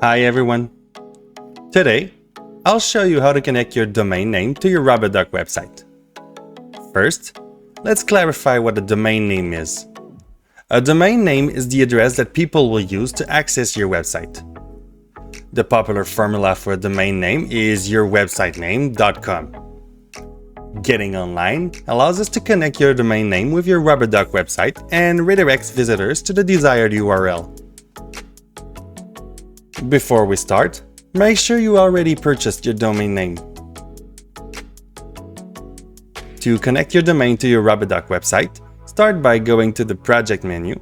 Hi everyone! Today, I'll show you how to connect your domain name to your RubberDuck website. First, let's clarify what a domain name is. A domain name is the address that people will use to access your website. The popular formula for a domain name is yourwebsitename.com. Getting online allows us to connect your domain name with your RubberDuck website and redirects visitors to the desired URL. Before we start, make sure you already purchased your domain name. To connect your domain to your RubberDuck website, start by going to the Project menu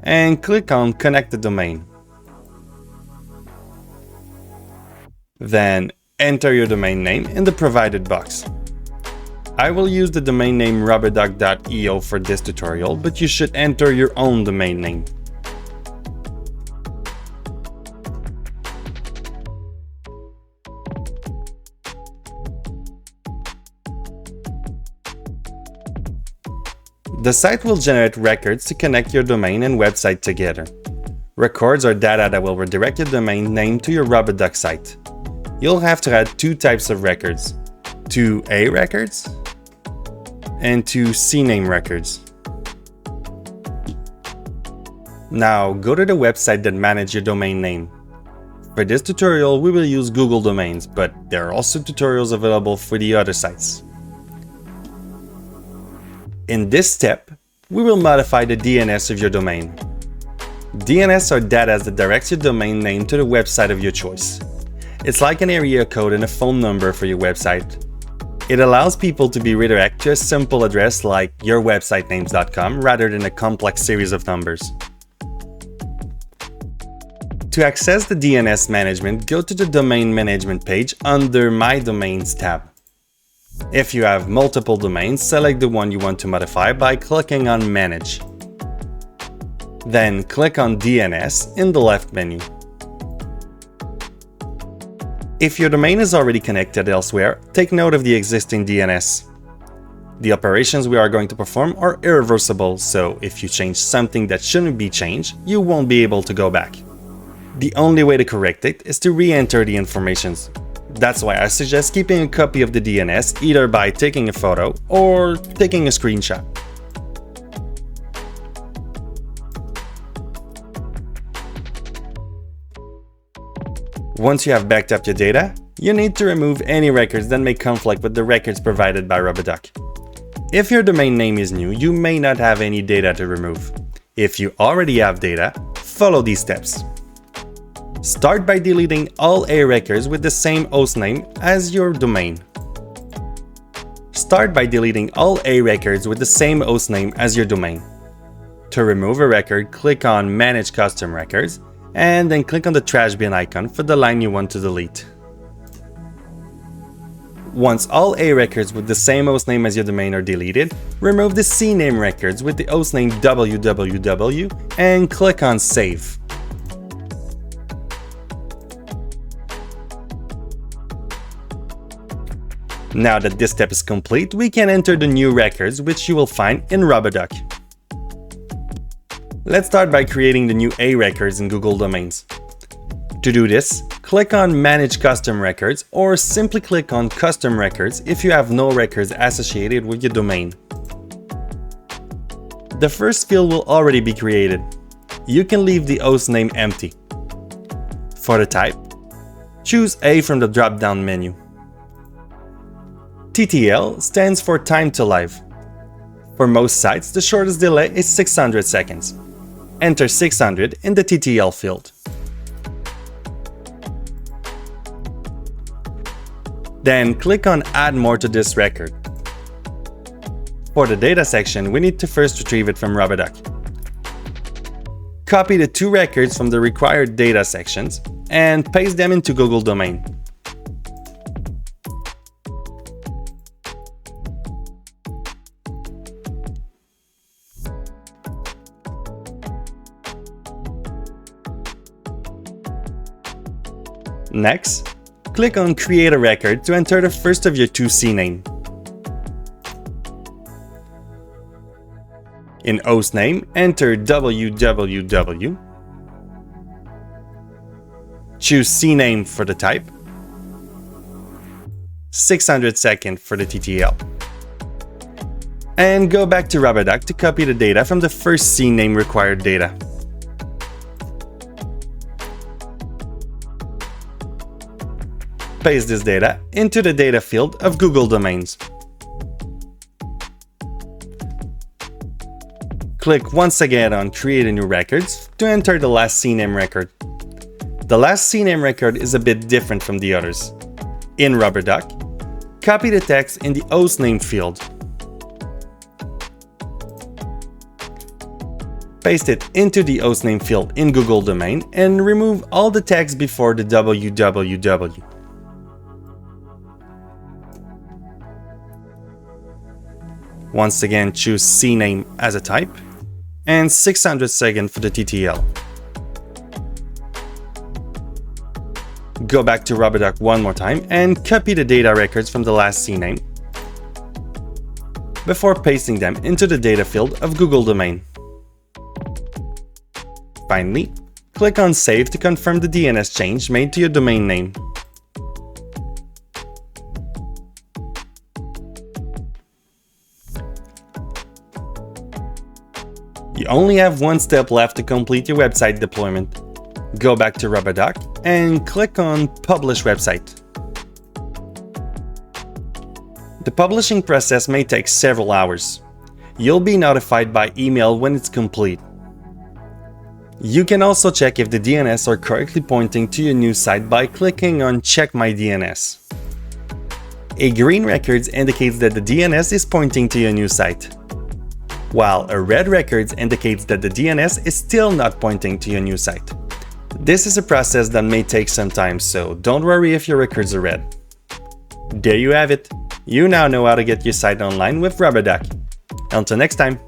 and click on Connect the Domain. Then enter your domain name in the provided box. I will use the domain name rubberduck.io for this tutorial, but you should enter your own domain name. The site will generate records to connect your domain and website together. Records are data that will redirect your domain name to your RubberDuck site. You'll have to add two types of records: 2A records and 2CNAME records. Now go to the website that manages your domain name. For this tutorial, we will use Google Domains, but there are also tutorials available for the other sites. In this step, we will modify the DNS of your domain. DNS are data that directs your domain name to the website of your choice. It's like an area code and a phone number for your website. It allows people to be redirected to a simple address like yourwebsitenames.com rather than a complex series of numbers. To access the DNS management, go to the Domain Management page under My Domains tab. If you have multiple domains, select the one you want to modify by clicking on Manage. Then click on DNS in the left menu. If your domain is already connected elsewhere, take note of the existing DNS. The operations we are going to perform are irreversible, so if you change something that shouldn't be changed, you won't be able to go back. The only way to correct it is to re-enter the information. That's why I suggest keeping a copy of the DNS either by taking a photo or taking a screenshot. Once you have backed up your data, you need to remove any records that may conflict with the records provided by RubberDuck. If your domain name is new, you may not have any data to remove. If you already have data, follow these steps. Start by deleting all A records with the same hostname as your domain. Start by deleting all A records with the same hostname as your domain. To remove a record, click on Manage Custom Records and then click on the trash bin icon for the line you want to delete. Once all A records with the same hostname as your domain are deleted, remove the CNAME records with the hostname www and click on Save. Now that this step is complete, we can enter the new records which you will find in RubberDuck. Let's start by creating the new A records in Google Domains. To do this, click on Manage Custom Records or simply click on Custom Records if you have no records associated with your domain. The first field will already be created. You can leave the hostname empty. For the type, choose A from the drop-down menu. TTL stands for Time to Live. For most sites, the shortest delay is 600 seconds. Enter 600 in the TTL field. Then click on Add More to this record. For the data section, we need to first retrieve it from RubberDuck. Copy the two records from the required data sections and paste them into Google Domain. Next, click on Create a Record to enter the first of your 2CNAME. In hostname, enter www Choose CNAME for the type, 600 seconds for the TTL. And go back to RubberDuck to copy the data from the first CNAME required data. Paste this data into the data field of Google Domains. Click once again on Create a new records to enter the last CNAME record. The last CNAME record is a bit different from the others. In RubberDuck, copy the text in the hostname field. Paste it into the hostname field in Google Domain and remove all the text before the www. Once again, choose CNAME as a type and 600 seconds for the TTL. Go back to RubberDuck one more time and copy the data records from the last CNAME before pasting them into the data field of Google Domain. Finally, click on Save to confirm the DNS change made to your domain name. You only have one step left to complete your website deployment. Go back to RubberDuck and click on Publish Website. The publishing process may take several hours. You'll be notified by email when it's complete. You can also check if the DNS are correctly pointing to your new site by clicking on Check My DNS. A green record indicates that the DNS is pointing to your new site, while a red record indicates that the DNS is still not pointing to your new site. This is a process that may take some time, so don't worry if your records are red. There you have it. You now know how to get your site online with RubberDuck. Until next time.